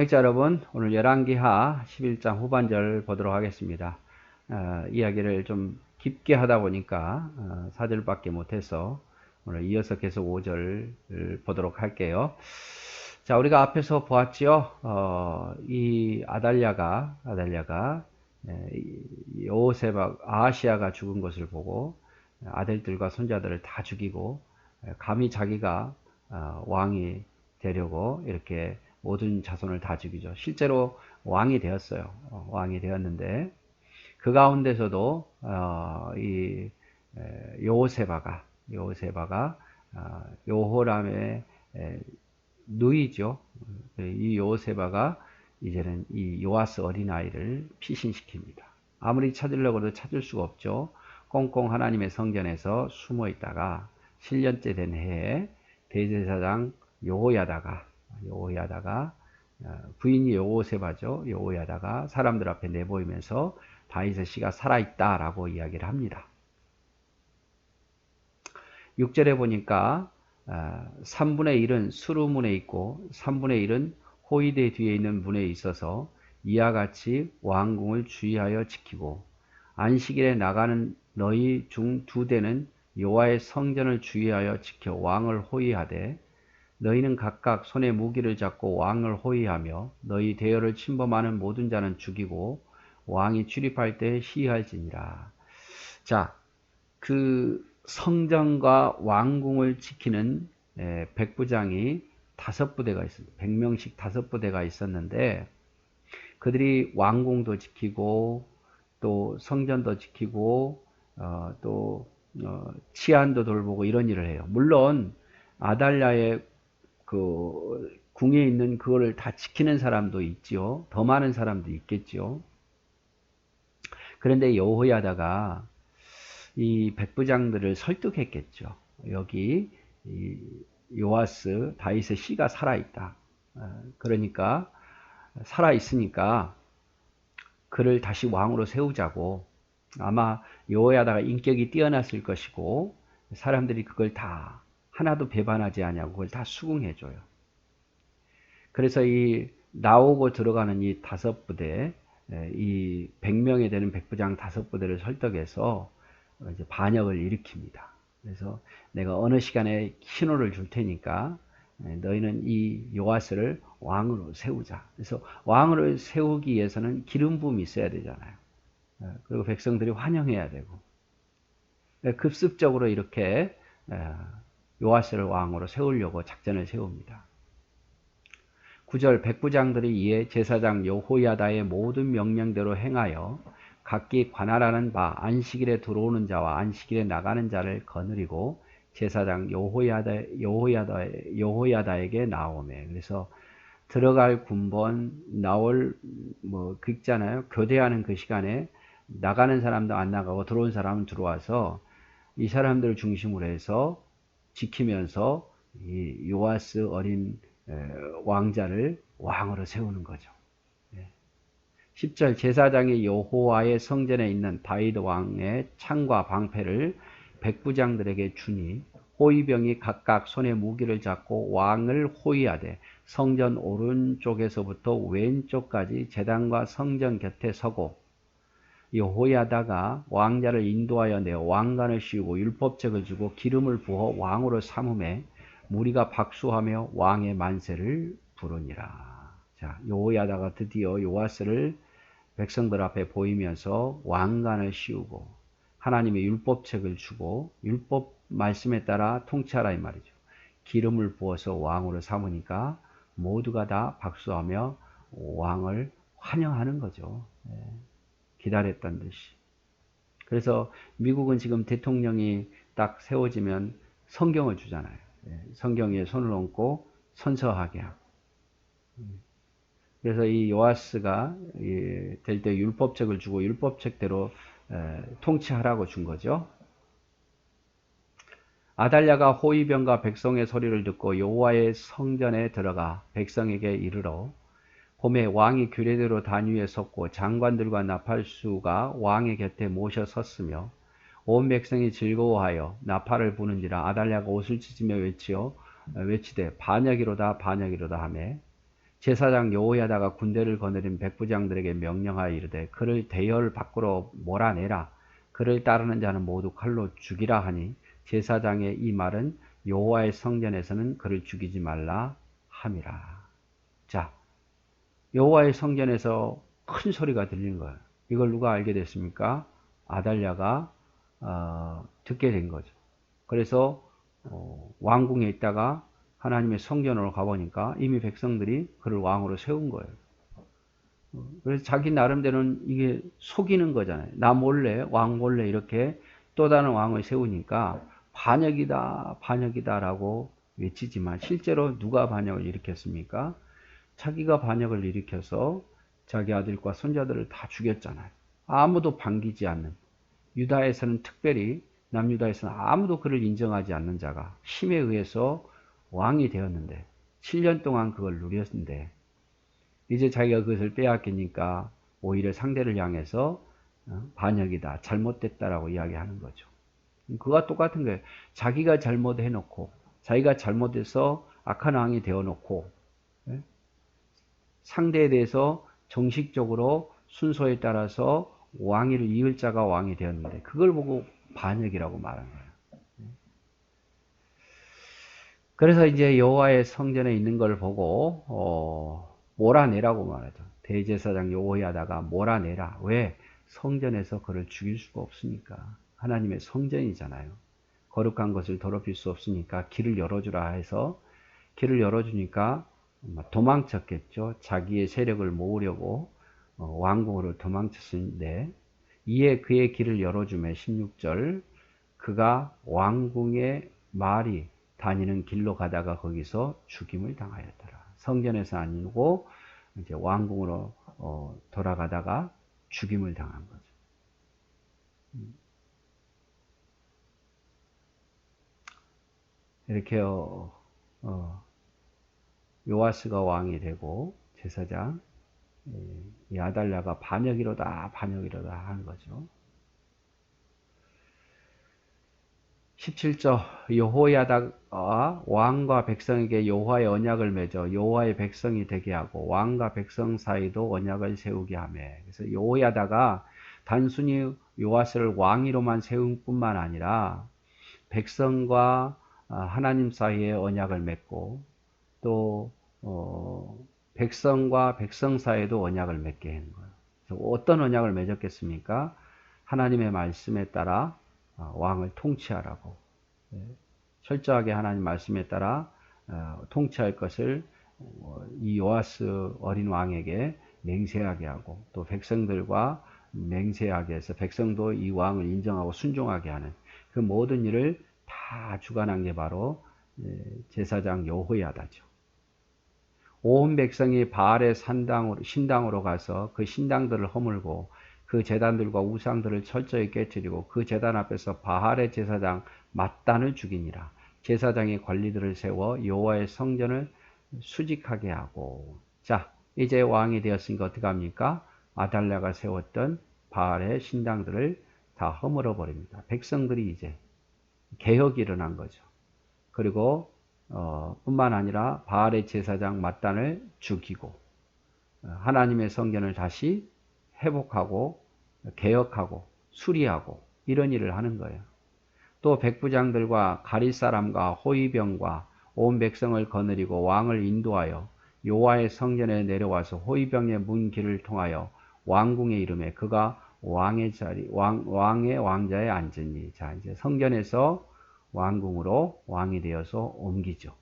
시청자 여러분, 오늘 열왕기하 11장 후반절 보도록 하겠습니다. 이야기를 좀 깊게 하다 보니까 4절밖에 못해서 오늘 이어서 계속 5절을 보도록 할게요. 자, 우리가 앞에서 보았지요. 이 아달랴가 여호세박 아하시아가 죽은 것을 보고 아들들과 손자들을 다 죽이고 감히 자기가 왕이 되려고 이렇게 모든 자손을 다 죽이죠. 실제로 왕이 되었어요. 왕이 되었는데 그 가운데서도 이 여호세바가 여호람의 누이죠. 이 여호세바가 이제는 이 요아스 어린아이를 피신시킵니다. 아무리 찾으려고 해도 찾을 수가 없죠. 꽁꽁 하나님의 성전에서 숨어 있다가 7년째 된 해에 대제사장 여호야다가 부인이 여호세바죠. 여호야다가 사람들 앞에 내보이면서 다윗의 씨가 살아있다라고 이야기를 합니다. 6절에 보니까 3분의 1은 수루문에 있고 3분의 1은 호위대 뒤에 있는 문에 있어서 이와 같이 왕궁을 주의하여 지키고 안식일에 나가는 너희 중 2대는 여호와의 성전을 주의하여 지켜 왕을 호위하되 너희는 각각 손에 무기를 잡고 왕을 호위하며 너희 대열을 침범하는 모든 자는 죽이고 왕이 출입할 때 시할지니라. 자, 그 성전과 왕궁을 지키는 백부장이 5부대가 있습니다. 100명씩 5부대가 있었는데 그들이 왕궁도 지키고 또 성전도 지키고 또 치안도 돌보고 이런 일을 해요. 물론 아달랴의 그 궁에 있는 그거를 다 지키는 사람도 있지요. 더 많은 사람도 있겠지요. 그런데 여호야다가 이 백부장들을 설득했겠죠. 여기 이 요아스 다윗의 씨가 살아있다. 그러니까 살아있으니까 그를 다시 왕으로 세우자고. 아마 여호야다가 인격이 뛰어났을 것이고 사람들이 그걸 다 하나도 배반하지 않냐고 그걸 다 수긍해줘요. 그래서 이 나오고 들어가는 이 5부대, 이 100명에 되는 백부장 5부대를 설득해서 이제 반역을 일으킵니다. 그래서 내가 어느 시간에 신호를 줄 테니까 너희는 이 요아스를 왕으로 세우자. 그래서 왕으로 세우기 위해서는 기름 부음이 있어야 되잖아요. 그리고 백성들이 환영해야 되고 급습적으로 이렇게 요아스를 왕으로 세우려고 작전을 세웁니다. 9절 백부장들이 이에 제사장 여호야다의 모든 명령대로 행하여 각기 관할하는 바 안식일에 들어오는 자와 안식일에 나가는 자를 거느리고 제사장 여호야다에게 나오매. 그래서 들어갈 군번 나올 그 있잖아요. 교대하는 그 시간에 나가는 사람도 안 나가고 들어온 사람은 들어와서 이 사람들을 중심으로 해서 지키면서 이 요아스 어린 왕자를 왕으로 세우는 거죠. 10절 제사장이 여호와의 성전에 있는 다윗 왕의 창과 방패를 백부장들에게 주니 호위병이 각각 손에 무기를 잡고 왕을 호위하되 성전 오른쪽에서부터 왼쪽까지 제단과 성전 곁에 서고 여호야다가 왕자를 인도하여 내어 왕관을 씌우고 율법책을 주고 기름을 부어 왕으로 삼음에 무리가 박수하며 왕의 만세를 부르니라. 자, 여호야다가 드디어 요아스를 백성들 앞에 보이면서 왕관을 씌우고 하나님의 율법책을 주고 율법 말씀에 따라 통치하라 이 말이죠. 기름을 부어서 왕으로 삼으니까 모두가 다 박수하며 왕을 환영하는 거죠. 기다렸던 듯이. 그래서 미국은 지금 대통령이 딱 세워지면 성경을 주잖아요. 성경에 손을 얹고 선서하게 하고. 그래서 이 요아스가 될 때 율법책을 주고 율법책대로 통치하라고 준 거죠. 아달랴가 호위병과 백성의 소리를 듣고 여호와의 성전에 들어가 백성에게 이르러 봄에 왕이 규례대로 단 위에 섰고 장관들과 나팔수가 왕의 곁에 모셔 섰으며 온 백성이 즐거워하여 나팔을 부는지라 아달랴가 옷을 찢으며 외치되 반역이로다 반역이로다 하매 제사장 여호야다가 군대를 거느린 백부장들에게 명령하여 이르되 그를 대열 밖으로 몰아내라. 그를 따르는 자는 모두 칼로 죽이라 하니 제사장의 이 말은 여호와의 성전에서는 그를 죽이지 말라 함이라. 자, 여호와의 성전에서 큰 소리가 들린 거예요. 이걸 누가 알게 됐습니까? 아달랴가 듣게 된 거죠. 그래서 왕궁에 있다가 하나님의 성전으로 가보니까 이미 백성들이 그를 왕으로 세운 거예요. 그래서 자기 나름대로는 이게 속이는 거잖아요. 나 몰래, 왕 몰래 이렇게 또 다른 왕을 세우니까 반역이다, 반역이다라고 외치지만 실제로 누가 반역을 일으켰습니까? 자기가 반역을 일으켜서 자기 아들과 손자들을 다 죽였잖아요. 아무도 반기지 않는, 유다에서는 특별히 남유다에서는 아무도 그를 인정하지 않는 자가 힘에 의해서 왕이 되었는데 7년 동안 그걸 누렸는데 이제 자기가 그것을 빼앗기니까 오히려 상대를 향해서 반역이다, 잘못됐다라고 이야기하는 거죠. 그와 똑같은 거예요. 자기가 잘못해놓고 자기가 잘못해서 악한 왕이 되어놓고 상대에 대해서 정식적으로 순서에 따라서 왕위를 이을 자가 왕이 되었는데 그걸 보고 반역이라고 말한 거예요. 그래서 이제 여호와의 성전에 있는 걸 보고 몰아내라고 말하죠. 대제사장 여호야다가 몰아내라. 왜? 성전에서 그를 죽일 수가 없으니까. 하나님의 성전이잖아요. 거룩한 것을 더럽힐 수 없으니까 길을 열어주라 해서 길을 열어주니까 도망쳤겠죠. 자기의 세력을 모으려고 왕궁으로 도망쳤는데 이에 그의 길을 열어주매 16절 그가 왕궁의 말이 다니는 길로 가다가 거기서 죽임을 당하였더라. 성전에서 아니고 이제 왕궁으로 돌아가다가 죽임을 당한 거죠. 이렇게 요아스가 왕이 되고 제사장 이 아달랴가 반역이로다 반역이로다 하는 거죠. 17절 여호야다가 왕과 백성에게 여호와의 언약을 맺어 여호와의 백성이 되게 하고 왕과 백성 사이도 언약을 세우게 하며 그래서 여호야다가 단순히 요아스를 왕위로만 세운 뿐만 아니라 백성과 하나님 사이에 언약을 맺고 또 백성과 백성 사이에도 언약을 맺게 하는 거예요. 그래서 어떤 언약을 맺었겠습니까? 하나님의 말씀에 따라 왕을 통치하라고 철저하게 하나님 말씀에 따라 통치할 것을 이 요아스 어린 왕에게 맹세하게 하고 또 백성들과 맹세하게 해서 백성도 이 왕을 인정하고 순종하게 하는 그 모든 일을 다 주관한 게 바로 제사장 여호야다죠. 온 백성이 바알의 신당으로 가서 그 신당들을 허물고 그 제단들과 우상들을 철저히 깨뜨리고 그 제단 앞에서 바알의 제사장 mat단을 죽이니라. 제사장의 관리들을 세워 여호와의 성전을 수직하게 하고 자 이제 왕이 되었으니까 어떻게 합니까? 아달랴가 세웠던 바알의 신당들을 다 허물어 버립니다. 백성들이 이제 개혁이 일어난 거죠. 그리고 뿐만 아니라 바알의 제사장 mat단을 죽이고 하나님의 성전을 다시 회복하고 개혁하고 수리하고 이런 일을 하는 거예요. 또 백부장들과 가릿 사람과 호위병과 온 백성을 거느리고 왕을 인도하여 여호와의 성전에 내려와서 호위병의 문 길을 통하여 왕궁에 이르매 그가 왕의 왕자에 앉으니 자 이제 성전에서 왕궁으로 왕이 되어서 옮기죠.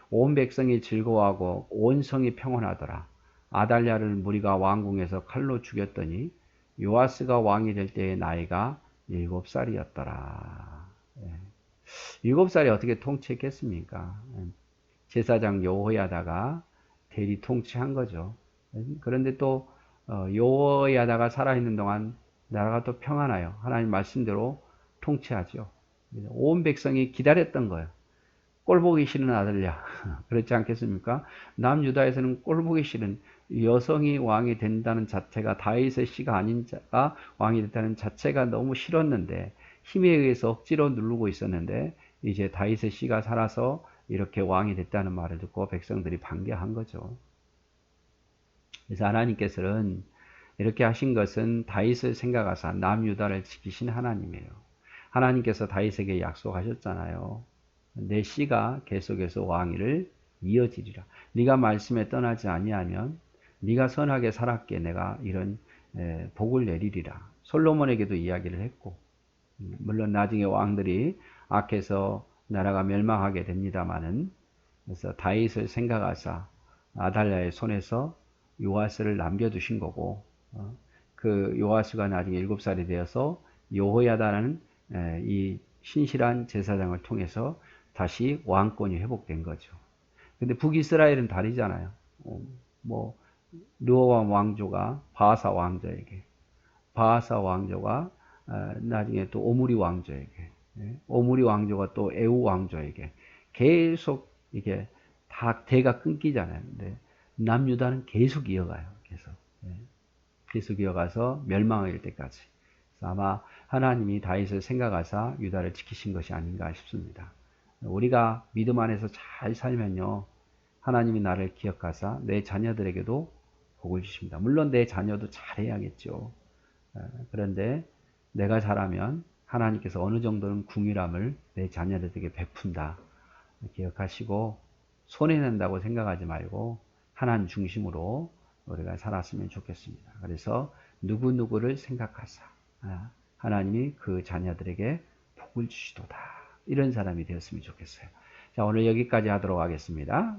온 백성이 즐거워하고 온 성이 평온하더라. 아달랴를 무리가 왕궁에서 칼로 죽였더니 요아스가 왕이 될 때의 나이가 7살이었더라. 7살에 어떻게 통치했겠습니까? 제사장 여호야다가 대리 통치한 거죠. 그런데 또 여호야다가 살아있는 동안 나라가 또 평안하여 하나님 말씀대로 통치하죠. 온 백성이 기다렸던 거예요. 꼴보기 싫은 아들랴. 그렇지 않겠습니까? 남유다에서는 꼴보기 싫은 여성이 왕이 된다는 자체가 다윗의 씨가 아닌 자가 왕이 됐다는 자체가 너무 싫었는데 힘에 의해서 억지로 누르고 있었는데 이제 다윗의 씨가 살아서 이렇게 왕이 됐다는 말을 듣고 백성들이 반겨한 거죠. 그래서 하나님께서는 이렇게 하신 것은 다윗을 생각하사 남유다를 지키신 하나님이에요. 하나님께서 다윗에게 약속하셨잖아요. 내 씨가 계속해서 왕위를 이어지리라. 네가 말씀에 떠나지 아니하면 네가 선하게 살았기에 내가 이런 복을 내리리라. 솔로몬에게도 이야기를 했고, 물론 나중에 왕들이 악해서 나라가 멸망하게 됩니다마는, 그래서 다윗을 생각하사 아달랴의 손에서 요아스를 남겨두신 거고, 그 요아스가 나중에 7살이 되어서 여호야다라는 이 신실한 제사장을 통해서 다시 왕권이 회복된 거죠. 근데 북이스라엘은 다르잖아요. 뭐 르호밤 왕조가 바하사 왕조에게, 바하사 왕조가 나중에 또 오므리 왕조에게, 오므리 왕조가 또 에우 왕조에게 계속 이게 다 대가 끊기잖아요. 근데 남유다는 계속 이어가요. 계속 이어가서 멸망할 때까지. 그래서 아마 하나님이 다윗을 생각하사 유다를 지키신 것이 아닌가 싶습니다. 우리가 믿음 안에서 잘 살면요, 하나님이 나를 기억하사 내 자녀들에게도 복을 주십니다. 물론 내 자녀도 잘해야겠죠. 그런데 내가 잘하면 하나님께서 어느 정도는 궁휼함을 내 자녀들에게 베푼다 기억하시고, 손해낸다고 생각하지 말고 하나님 중심으로 우리가 살았으면 좋겠습니다. 그래서 누구누구를 생각하사 하나님이 그 자녀들에게 복을 주시도다, 이런 사람이 되었으면 좋겠어요. 자, 오늘 여기까지 하도록 하겠습니다.